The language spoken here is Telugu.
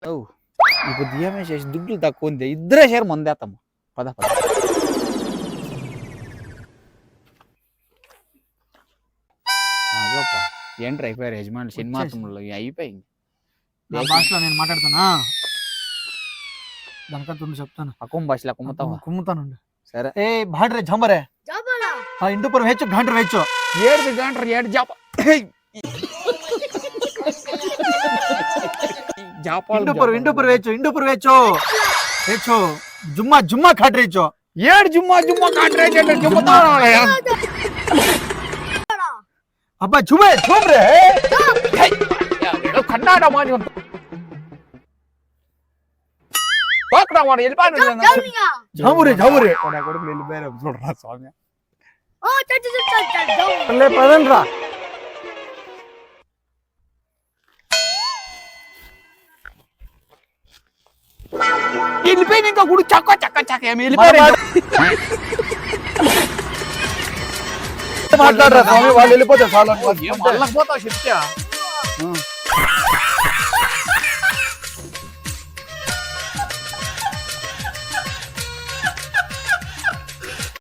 ఇప్పుడు దియమే చేసి దుడ్లు తక్కువ ఉంది ఇద్దరే షేర్ మందేస్తాం పద పద ఏంట్రా అయిపోయారు యజమాని సినిమా అయిపోయింది నా భాషలో నేను మాట్లాడుతానా దానికంత ఉంది చెప్తాను అకుం భాషలో కుమ్ముతావా కుమ్ముతానండి సరే ఏ భాడ్రే జంబరే ఇంటూపురం ಹೆಚ್ಚು ಗಾಂಡ್ರ ಹೆಚ್ಚು ఏడు గంటలు ఏడు జాప ఇంటూపురం ಹೆಚ್ಚು ಹೆಚ್ಚು జుమ్మా జుమ్మా ఖాట్రే ಹೆಚ್ಚು ఏడు జుమ్మా కాంట్రాక్ట్ అంటే జుమ్మతావా అబ్బా జుమే జుమ్రే కన్నాడ మాది వాడు వెళ్ళిపోయాను జామురే కొడుకు వెళ్ళిపోయారు చూడరా స్వామి పదండ్రా వెళ్ళిపోయింది ఇంకా గుడి చక్క ఏమి వెళ్ళిపోయారు మాట్లాడరా స్వామి వాళ్ళు వెళ్ళిపోతే చాలా వెళ్ళకపోతావు చెప్తా